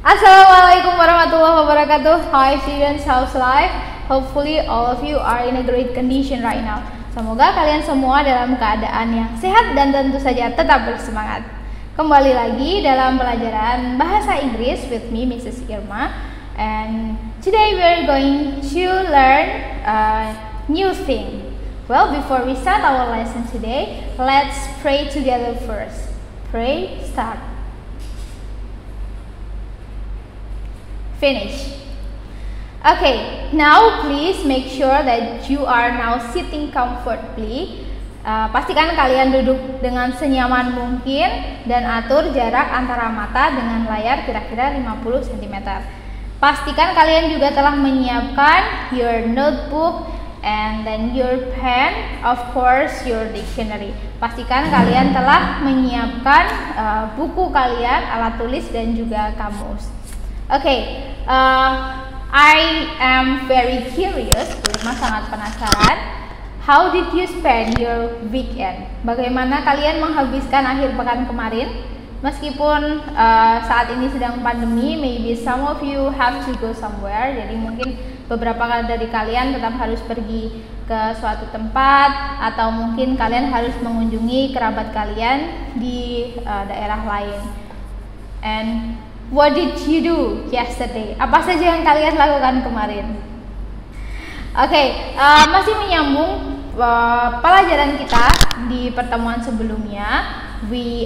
Assalamualaikum warahmatullahi wabarakatuh. Hi students, how's life? Hopefully all of you are in a great condition right now. Semoga kalian semua dalam keadaan yang sehat dan tentu saja tetap bersemangat. Kembali lagi dalam pelajaran bahasa Inggris with me, Mrs. Irma. And today we are going to learn a new thing. Well, before we start our lesson today, let's pray together first. Pray, start. Finish. Okay, now please make sure that you are now sitting comfortably. Pastikan kalian duduk dengan senyaman mungkin dan atur jarak antara mata dengan layar kira-kira 50 cm. Pastikan kalian juga telah menyiapkan your notebook and then your pen, of course your dictionary. Pastikan kalian telah menyiapkan buku kalian, alat tulis dan juga kamus. Okay, I am very curious, Irma sangat penasaran. How did you spend your weekend? Bagaimana kalian menghabiskan akhir pekan kemarin? Meskipun saat ini sedang pandemi, maybe some of you have to go somewhere. Jadi mungkin beberapa dari kalian tetap harus pergi ke suatu tempat, atau mungkin kalian harus mengunjungi kerabat kalian di daerah lain. And what did you do yesterday? Apa saja yang kalian lakukan kemarin? Oke, masih menyambung pelajaran kita di pertemuan sebelumnya. We'll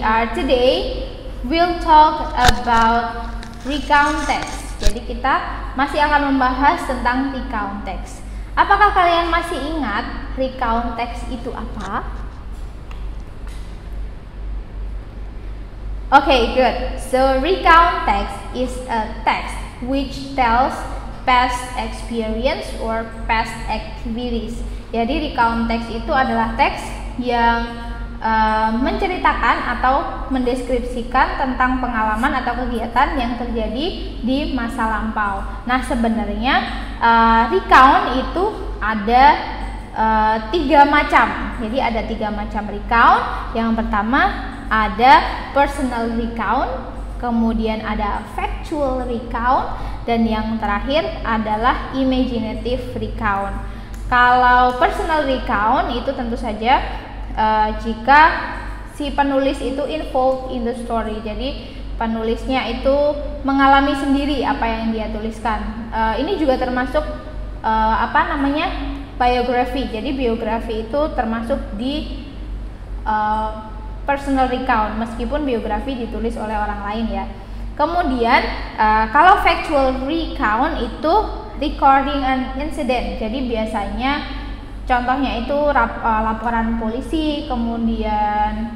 talk about recount text. Jadi kita masih akan membahas tentang recount text. Apakah kalian masih ingat recount text itu apa? Okay, good. So recount text is a text which tells past experience or past activities. Jadi recount text itu adalah teks yang menceritakan atau mendeskripsikan tentang pengalaman atau kegiatan yang terjadi di masa lampau. Nah, sebenarnya recount itu ada 3 macam. Jadi ada 3 macam recount. Yang pertama ada personal recount, kemudian ada factual recount, dan yang terakhir adalah imaginative recount. Kalau personal recount itu tentu saja jika si penulis itu involved in the story. Jadi penulisnya itu mengalami sendiri apa yang dia tuliskan. Ini juga termasuk biografi. Jadi biografi itu termasuk di personal recount, meskipun biografi ditulis oleh orang lain ya. Kemudian kalau factual recount itu recording an incident. Jadi biasanya contohnya itu laporan polisi, kemudian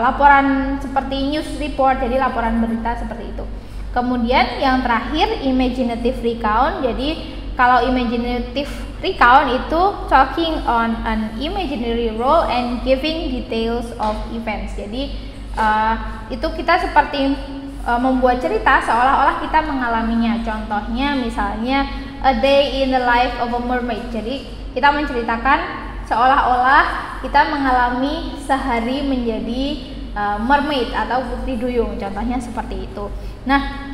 laporan seperti news report, jadi laporan berita seperti itu. Kemudian yang terakhir imaginative recount. Jadi kalau imaginative recount itu talking on an imaginary role and giving details of events. Jadi itu kita seperti membuat cerita seolah-olah kita mengalaminya. Contohnya misalnya a day in the life of a mermaid. Jadi kita menceritakan seolah-olah kita mengalami sehari menjadi mermaid atau putri duyung. Contohnya seperti itu. Nah,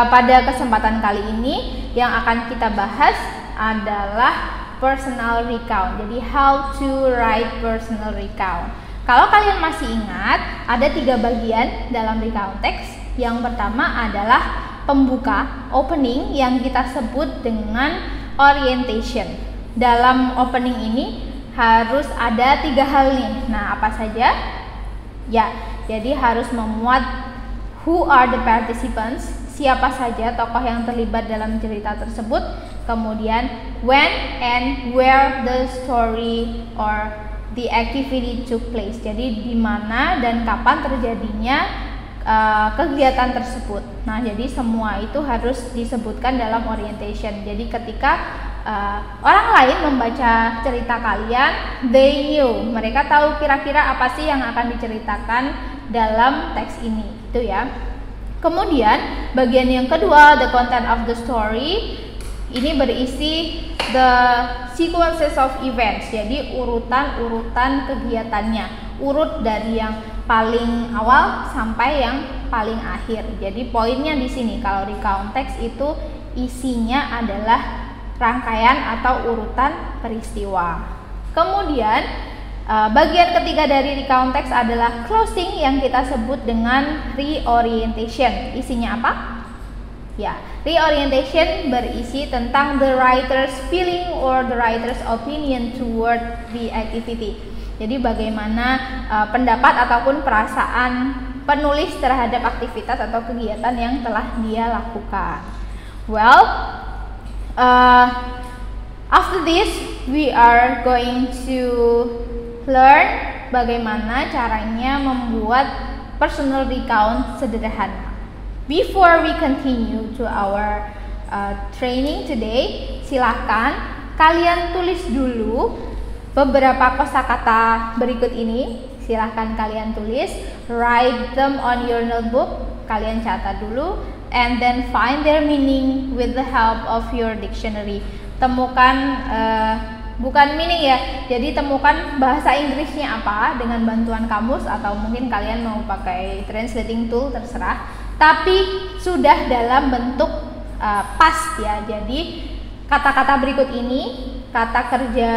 pada kesempatan kali ini yang akan kita bahas adalah personal recount. Jadi how to write personal recount. Kalau kalian masih ingat, ada 3 bagian dalam recount text. Yang pertama adalah pembuka, opening, yang kita sebut dengan orientation. Dalam opening ini harus ada 3 hal nih. Nah, apa saja? Ya, jadi harus memuat who are the participants, siapa saja tokoh yang terlibat dalam cerita tersebut, kemudian when and where the story or the activity took place. Jadi di mana dan kapan terjadinya kegiatan tersebut. Nah, jadi semua itu harus disebutkan dalam orientation. Jadi ketika orang lain membaca cerita kalian, they knew, mereka tahu kira-kira apa sih yang akan diceritakan dalam teks ini, itu ya. Kemudian bagian yang kedua, the content of the story, ini berisi the sequences of events. Jadi urutan-urutan kegiatannya, urut dari yang paling awal sampai yang paling akhir. Jadi poinnya di sini kalau recount text itu isinya adalah rangkaian atau urutan peristiwa. Kemudian bagian ketiga dari recount text adalah closing yang kita sebut dengan reorientation. Isinya apa? Ya, reorientation berisi tentang the writer's feeling or the writer's opinion toward the activity. Jadi bagaimana pendapat ataupun perasaan penulis terhadap aktivitas atau kegiatan yang telah dia lakukan. Well, after this we are going to learn bagaimana caranya membuat personal recount sederhana. Before we continue to our training today, silahkan kalian tulis dulu beberapa kosakata berikut ini. Silahkan kalian tulis, write them on your notebook, kalian catat dulu, and then find their meaning with the help of your dictionary. Temukan bukan meaning ya, jadi temukan bahasa Inggrisnya apa dengan bantuan kamus, atau mungkin kalian mau pakai translating tool, terserah. Tapi sudah dalam bentuk past ya. Jadi kata-kata berikut ini, kata kerja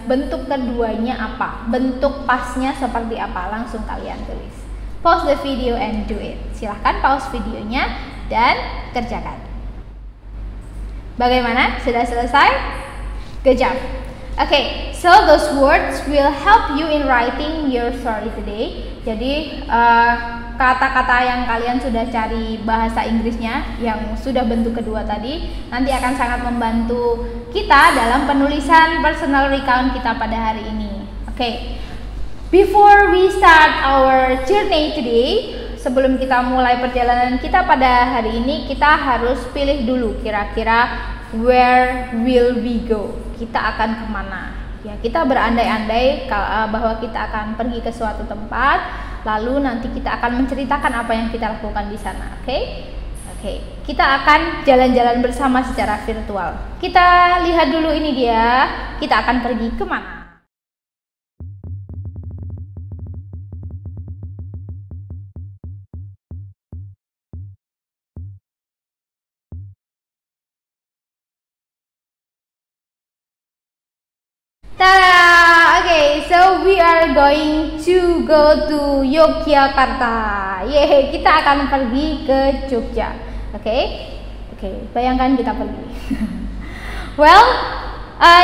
bentuk keduanya apa, bentuk pastnya seperti apa, langsung kalian tulis. Pause the video and do it. Silahkan pause videonya dan kerjakan. Bagaimana? Sudah selesai? Good job. Okay, so those words will help you in writing your story today. Jadi kata-kata yang kalian sudah cari bahasa Inggrisnya yang sudah bentuk kedua tadi nanti akan sangat membantu kita dalam penulisan personal recount kita pada hari ini. Okay, before we start our journey today, sebelum kita mulai perjalanan kita pada hari ini, kita harus pilih dulu kira-kira where will we go, kita akan kemana. Ya, kita berandai-andai bahwa kita akan pergi ke suatu tempat, lalu nanti kita akan menceritakan apa yang kita lakukan di sana. Oke? Oke, kita akan jalan-jalan bersama secara virtual. Kita lihat dulu ini dia, kita akan pergi kemana. Tada! Okay, so we are going to go to Yogyakarta. Yeay, kita akan pergi ke Jogja. Oke, bayangkan kita pergi. Well,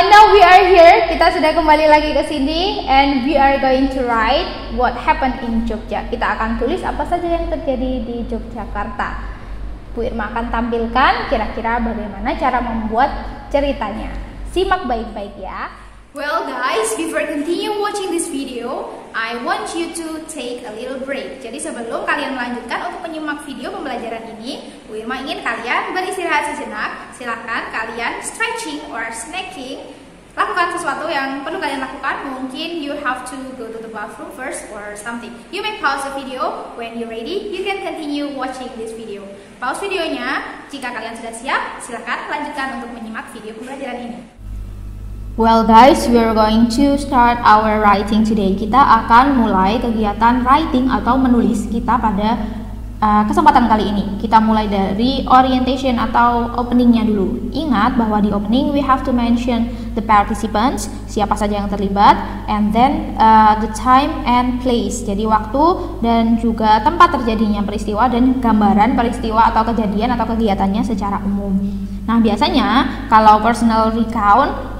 now we are here. Kita sudah kembali lagi ke sini, and we are going to write what happened in Jogja. Kita akan tulis apa saja yang terjadi di Yogyakarta. Bu Irma akan tampilkan kira-kira bagaimana cara membuat ceritanya. Simak baik-baik ya. Well guys, before continue watching this video, I want you to take a little break. Jadi sebelum kalian melanjutkan untuk menyimak video pembelajaran ini, Bu Irma ingin kalian beristirahat sejenak. Silahkan kalian stretching or snacking. Lakukan sesuatu yang perlu kalian lakukan. Mungkin you have to go to the bathroom first or something. You may pause the video. When you're ready, you can continue watching this video. Pause videonya. Jika kalian sudah siap, silahkan lanjutkan untuk menyimak video pembelajaran ini. Well guys, we are going to start our writing today. Kita akan mulai kegiatan writing atau menulis kita pada kesempatan kali ini. Kita mulai dari orientation atau openingnya dulu. Ingat bahwa di opening we have to mention the participants, siapa saja yang terlibat, and then the time and place. Jadi waktu dan juga tempat terjadinya peristiwa dan gambaran peristiwa atau kejadian atau kegiatannya secara umum. Nah biasanya kalau personal recount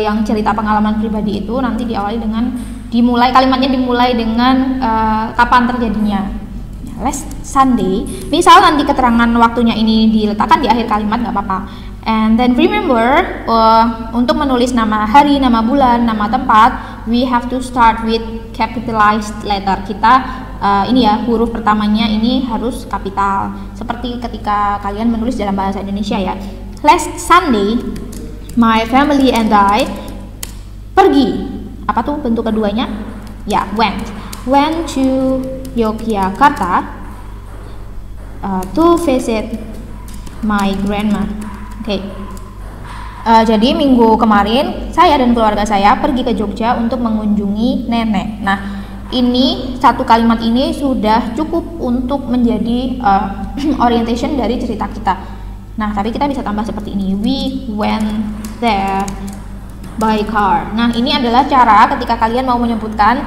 yang cerita pengalaman pribadi itu nanti diawali dengan kalimatnya dimulai dengan kapan terjadinya. Last Sunday, misal nanti keterangan waktunya ini diletakkan di akhir kalimat, nggak apa-apa. And then remember, untuk menulis nama hari, nama bulan, nama tempat, we have to start with capitalized letter. Kita ini ya, huruf pertamanya ini harus kapital, seperti ketika kalian menulis dalam bahasa Indonesia ya. Last Sunday, my family and I pergi. Apa tuh bentuk keduanya? Ya, went to Yogyakarta to visit my grandma. Oke. Jadi minggu kemarin saya dan keluarga saya pergi ke Jogja untuk mengunjungi nenek. Nah, ini satu kalimat ini sudah cukup untuk menjadi orientation dari cerita kita. Nah, tapi kita bisa tambah seperti ini. We went there by car. Nah, ini adalah cara ketika kalian mau menyebutkan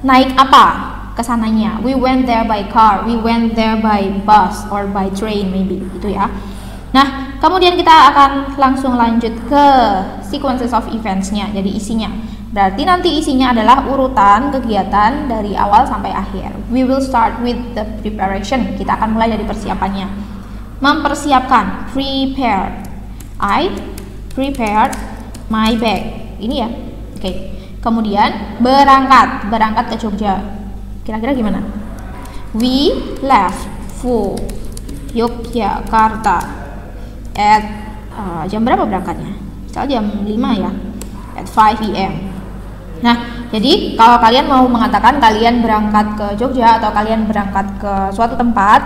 naik apa kesananya. We went there by car, we went there by bus or by train maybe, gitu ya. Nah, kemudian kita akan langsung lanjut ke sequences of events-nya, jadi isinya. Berarti nanti isinya adalah urutan kegiatan dari awal sampai akhir. We will start with the preparation. Kita akan mulai dari persiapannya. Mempersiapkan, prepare. I prepared my bag. Ini ya. Oke. Kemudian berangkat ke Jogja. Kira-kira gimana? We left for Yogyakarta at jam berapa berangkatnya? Misalnya jam 5 ya. At 5 PM. Nah, jadi kalau kalian mau mengatakan kalian berangkat ke Jogja atau kalian berangkat ke suatu tempat,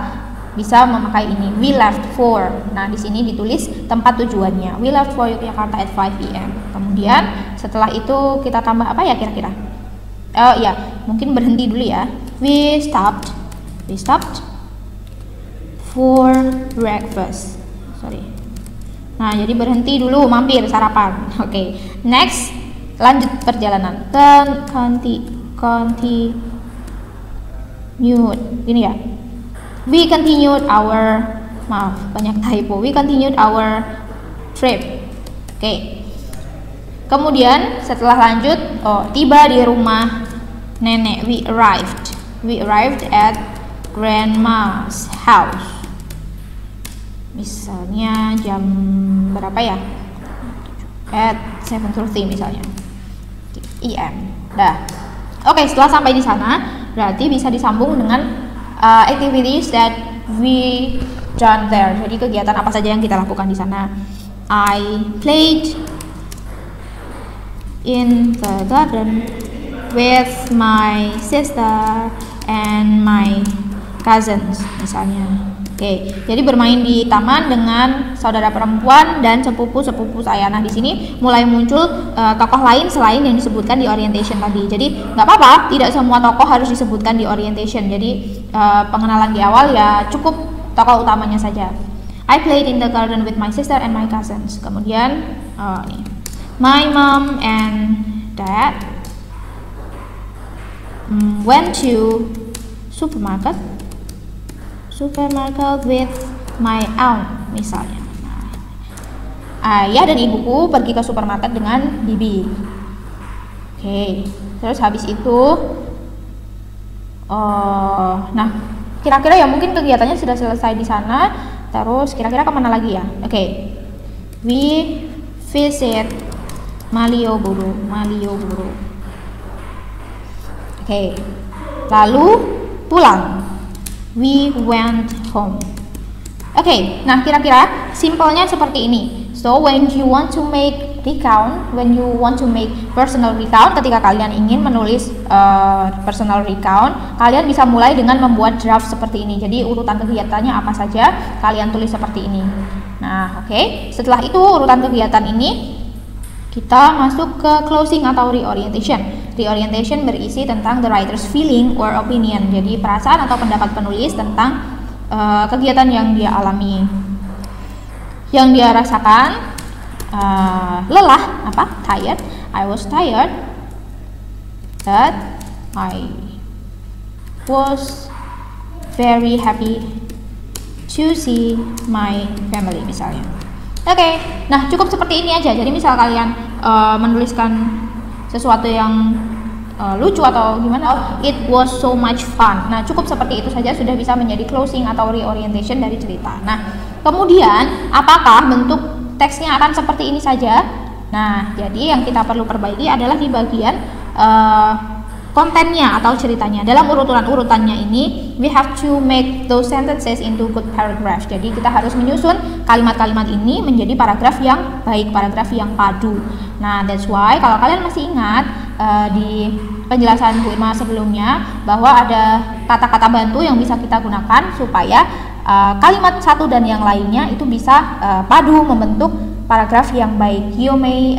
bisa memakai ini, we left for. Nah, di sini ditulis tempat tujuannya. We left for Yogyakarta at 5 PM. Kemudian setelah itu kita tambah apa ya kira-kira? Ya, mungkin berhenti dulu ya. We stopped for breakfast. Sorry. Nah, jadi berhenti dulu, mampir sarapan. Oke. Next, lanjut perjalanan. Continued. Ini ya. We continued our, maaf banyak typo. We continued our trip. Oke. Kemudian setelah lanjut, tiba di rumah nenek. We arrived at grandma's house. Misalnya jam berapa ya? At 7:30 misalnya. EM. Dah. Oke, setelah sampai di sana, berarti bisa disambung dengan activities that we done there. Jadi kegiatan apa saja yang kita lakukan di sana. I played in the garden with my sister and my cousins misalnya. Oke, jadi bermain di taman dengan saudara perempuan dan sepupu-sepupu saya. Nah, di sini mulai muncul tokoh lain selain yang disebutkan di orientation tadi. Jadi nggak apa-apa, tidak semua tokoh harus disebutkan di orientation. Jadi pengenalan di awal ya cukup tokoh utamanya saja. I played in the garden with my sister and my cousins. Kemudian nih, my mom and dad went to supermarket with my aunt misalnya. Ayah dan ibuku pergi ke supermarket dengan bibi. Oke, terus habis itu nah kira-kira ya mungkin kegiatannya sudah selesai di sana. Terus kira-kira kemana lagi ya? Oke, we visit Malioboro. Oke, lalu pulang. We went home. Oke, nah kira-kira simpelnya seperti ini. So when you want to make personal recount, ketika kalian ingin menulis personal recount, kalian bisa mulai dengan membuat draft seperti ini. Jadi urutan kegiatannya apa saja, kalian tulis seperti ini. Nah, oke. Setelah itu urutan kegiatan ini kita masuk ke closing atau reorientation. Reorientation berisi tentang the writer's feeling or opinion. Jadi perasaan atau pendapat penulis tentang kegiatan yang dia alami, yang dia rasakan. Lelah, tired. I was tired, but I was very happy to see my family misalnya. Oke, nah cukup seperti ini aja. Jadi misal kalian menuliskan sesuatu yang lucu atau gimana, it was so much fun. Nah cukup seperti itu saja sudah bisa menjadi closing atau reorientation dari cerita. Nah kemudian apakah bentuk teksnya akan seperti ini saja? Nah jadi yang kita perlu perbaiki adalah di bagian kontennya atau ceritanya. Dalam urutannya ini, we have to make those sentences into good paragraph. Jadi kita harus menyusun kalimat-kalimat ini menjadi paragraf yang baik, paragraf yang padu. Nah, that's why kalau kalian masih ingat di penjelasan Bu Irma sebelumnya bahwa ada kata-kata bantu yang bisa kita gunakan supaya kalimat satu dan yang lainnya itu bisa padu membentuk paragraf yang baik. You may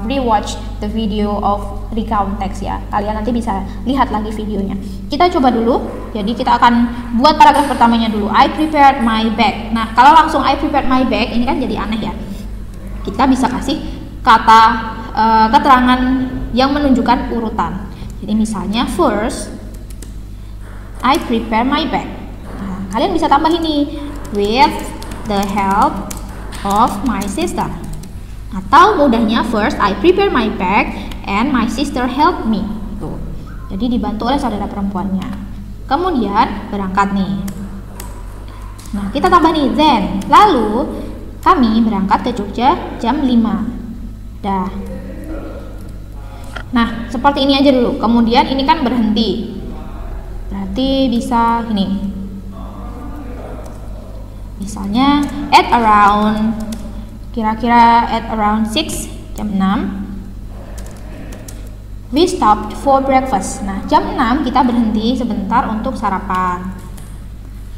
rewatch the video of recount text ya. Kalian nanti bisa lihat lagi videonya. Kita coba dulu. Jadi kita akan buat paragraf pertamanya dulu. I prepared my bag. Nah, kalau langsung I prepared my bag ini kan jadi aneh ya. Kita bisa kasih kata keterangan yang menunjukkan urutan. Jadi misalnya first I prepare my bag. Nah, kalian bisa tambah ini with the help of my sister. Atau mudahnya first I prepare my bag and my sister help me. Tuh. Jadi dibantu oleh saudara perempuannya. Kemudian berangkat nih. Nah, kita tambah nih then. Lalu kami berangkat ke Jogja jam 5. Dah. Nah, seperti ini aja dulu. Kemudian ini kan berhenti. Berarti bisa ini. Misalnya at around kira-kira at around 6 jam 6 we stopped for breakfast. Nah, jam 6 kita berhenti sebentar untuk sarapan.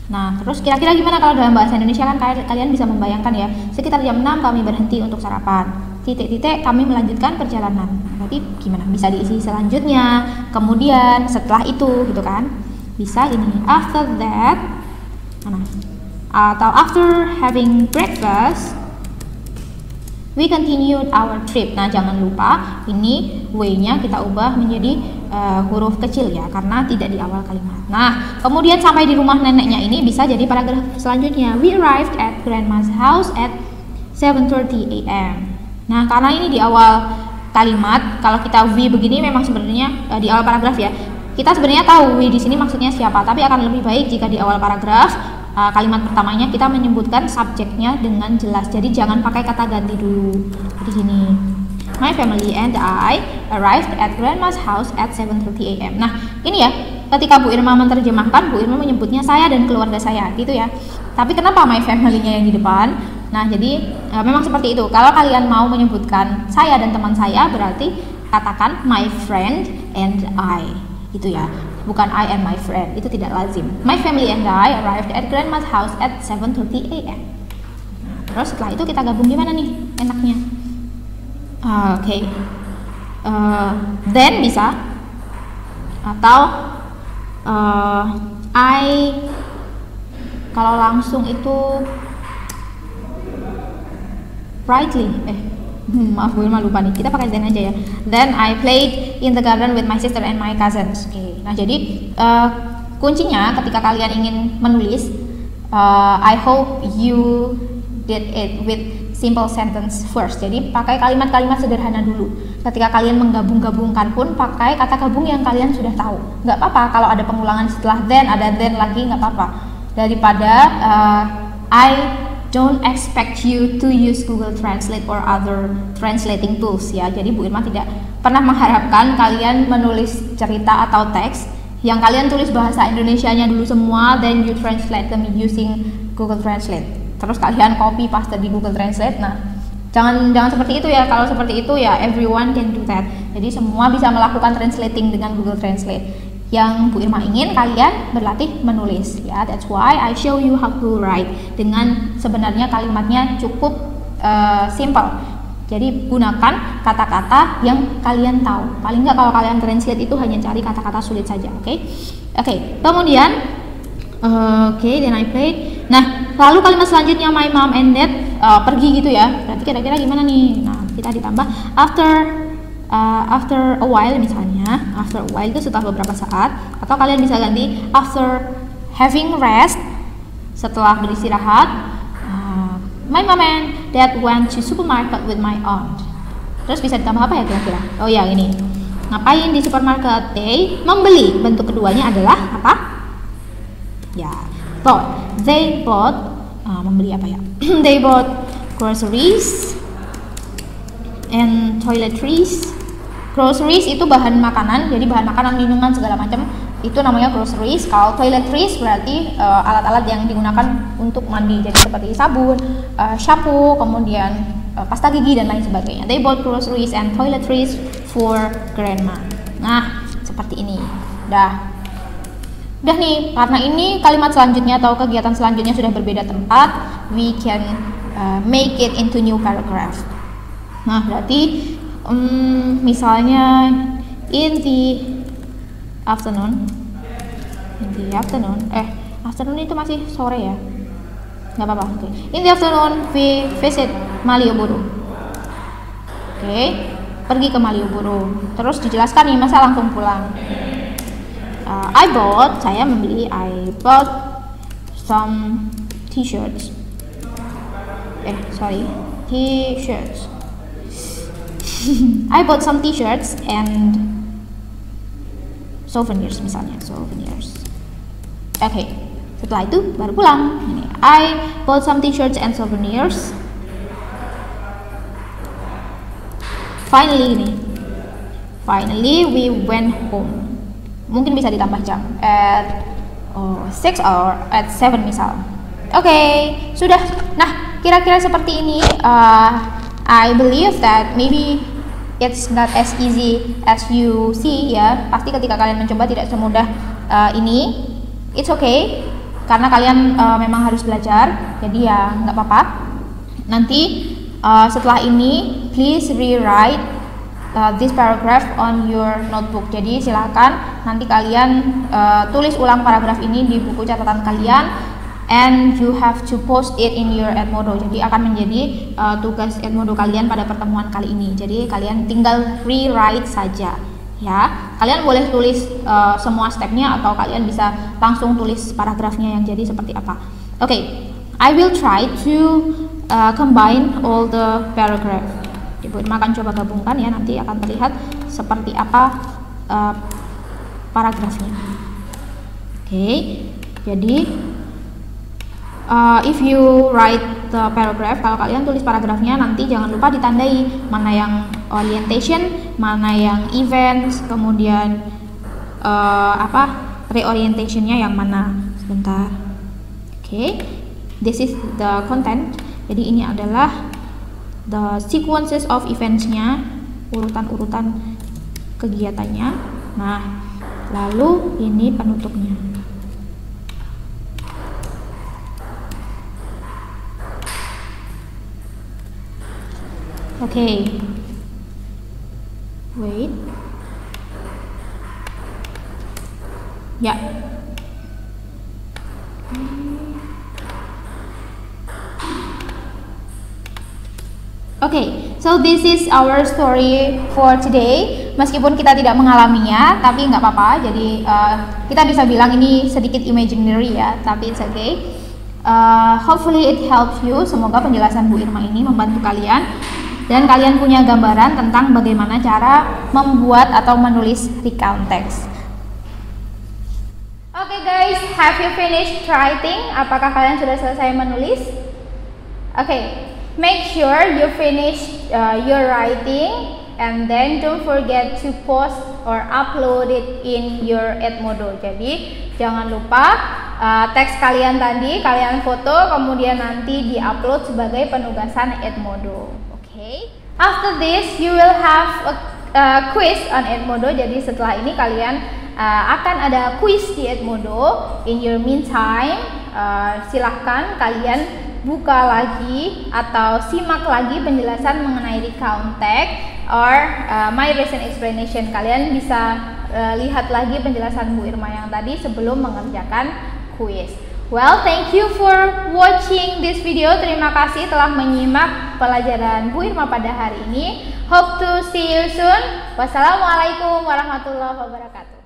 Nah, terus kira-kira gimana kalau dalam bahasa Indonesia kan kalian bisa membayangkan ya, sekitar jam 6 kami berhenti untuk sarapan. Titik-titik kami melanjutkan perjalanan. Berarti gimana? Bisa diisi selanjutnya, kemudian, setelah itu gitu kan. Bisa ini after that. Mana? Atau after having breakfast we continued our trip. Nah, jangan lupa ini W-nya kita ubah menjadi huruf kecil ya, karena tidak di awal kalimat. Nah, kemudian sampai di rumah neneknya ini bisa jadi paragraf selanjutnya. We arrived at grandma's house at 7:30 a.m. Nah, karena ini di awal kalimat, kalau kita we begini memang sebenarnya di awal paragraf ya. Kita sebenarnya tahu we di sini maksudnya siapa, tapi akan lebih baik jika di awal paragraf kalimat pertamanya kita menyebutkan subjeknya dengan jelas. Jadi jangan pakai kata ganti dulu. Di sini, my family and I arrived at grandma's house at 7:30 a.m. Nah, ini ya, ketika Bu Irma menerjemahkan, Bu Irma menyebutnya saya dan keluarga saya, gitu ya. Tapi kenapa my family-nya yang di depan? Nah, jadi memang seperti itu. Kalau kalian mau menyebutkan saya dan teman saya, berarti katakan my friend and I, gitu ya. Bukan I and my friend, itu tidak lazim. My family and I arrived at grandma's house at 7:30 a.m. Nah, terus setelah itu kita gabung gimana nih enaknya? Oke. Then bisa. Atau I, kalau langsung itu brightly. Maaf, gue malah lupa nih. Kita pakai then aja ya. Then I played in the garden with my sister and my cousins. Oke. Nah, jadi kuncinya ketika kalian ingin menulis, I hope you did it with simple sentence first. Jadi pakai kalimat-kalimat sederhana dulu. Ketika kalian menggabung-gabungkan pun pakai kata gabung yang kalian sudah tahu. Nggak apa-apa kalau ada pengulangan setelah then, ada then lagi, nggak apa-apa. Daripada I don't expect you to use Google Translate or other translating tools ya. Jadi Bu Irma tidak pernah mengharapkan kalian menulis cerita atau teks yang kalian tulis bahasa Indonesianya dulu semua, then you translate them using Google Translate. Terus kalian copy paste di Google Translate. Nah, jangan seperti itu ya. Kalau seperti itu ya everyone can do that. Jadi semua bisa melakukan translating dengan Google Translate. Yang Bu Irma ingin kalian berlatih menulis ya. That's why I show you how to write dengan sebenarnya kalimatnya cukup simple. Jadi gunakan kata-kata yang kalian tahu. Paling nggak kalau kalian translate itu hanya cari kata-kata sulit saja. Oke. Kemudian then I played. Nah, lalu kalimat selanjutnya my mom and dad pergi gitu ya. Berarti kira-kira gimana nih? Nah, kita ditambah after a while, misalnya after a while itu setelah beberapa saat, atau kalian bisa ganti after having rest, setelah beristirahat. My mom and dad went to supermarket with my aunt. Terus bisa ditambah apa ya kira-kira? Oh ya, ini ngapain di supermarket? They membeli. Bentuk keduanya adalah apa? Ya, bought. They bought membeli apa ya? They bought groceries and toiletries. Groceries itu bahan makanan, jadi bahan makanan, minuman, segala macam itu namanya groceries. Kalau toiletries berarti alat-alat yang digunakan untuk mandi, jadi seperti sabun, shampoo, kemudian pasta gigi dan lain sebagainya. They bought groceries and toiletries for grandma. Nah, seperti ini. Udah nih, karena ini kalimat selanjutnya atau kegiatan selanjutnya sudah berbeda tempat, we can make it into new paragraph. Nah, berarti misalnya in the afternoon itu masih sore ya, nggak apa-apa. Okay. In the afternoon we visit Malioboro. Oke, pergi ke Malioboro. Terus dijelaskan nih, masa langsung pulang. I bought some t-shirts. T-shirts. I bought some t-shirts and souvenirs misalnya, souvenirs. Oke, setelah itu baru pulang. Ini, I bought some t-shirts and souvenirs. Finally we went home. Mungkin bisa ditambah jam at 6 or at 7 misal. Oke, sudah. Nah, kira-kira seperti ini. I believe that maybe it's not as easy as you see ya. Pasti ketika kalian mencoba tidak semudah ini. It's okay, karena kalian memang harus belajar. Jadi ya nggak apa-apa. Nanti setelah ini please rewrite this paragraph on your notebook. Jadi silakan nanti kalian tulis ulang paragraf ini di buku catatan kalian, and you have to post it in your Edmodo. Jadi akan menjadi tugas Edmodo kalian pada pertemuan kali ini. Jadi kalian tinggal rewrite saja ya. Kalian boleh tulis semua stepnya, atau kalian bisa langsung tulis paragrafnya yang jadi seperti apa. Oke, I will try to combine all the paragraph. Ibu Irma akan coba gabungkan ya, nanti akan terlihat seperti apa paragrafnya. Oke, jadi if you write the paragraph, kalau kalian tulis paragrafnya nanti jangan lupa ditandai mana yang orientation, mana yang events, kemudian reorientationnya yang mana. Sebentar. Oke, this is the content. Jadi ini adalah the sequences of events-nya, urutan-urutan kegiatannya. Nah, lalu ini penutupnya. Oke. Wait. Ya. Oke, so this is our story for today. Meskipun kita tidak mengalaminya, tapi nggak apa-apa. Jadi kita bisa bilang ini sedikit imaginary ya, tapi it's okay. Hopefully it helps you. Semoga penjelasan Bu Irma ini membantu kalian, dan kalian punya gambaran tentang bagaimana cara membuat atau menulis recount text. Oke guys, have you finished writing? Apakah kalian sudah selesai menulis? Oke. Make sure you finish your writing, and then don't forget to post or upload it in your Edmodo. Jadi jangan lupa teks kalian tadi kalian foto, kemudian nanti di-upload sebagai penugasan Edmodo. Okay. After this you will have a quiz on Edmodo. Jadi setelah ini kalian akan ada quiz di Edmodo. In your meantime, silahkan kalian buka lagi atau simak lagi penjelasan mengenai recount text or my recent explanation. Kalian bisa lihat lagi penjelasan Bu Irma yang tadi sebelum mengerjakan quiz. Well, thank you for watching this video. Terima kasih telah menyimak pelajaran Bu Irma pada hari ini. Hope to see you soon. Wassalamualaikum warahmatullahi wabarakatuh.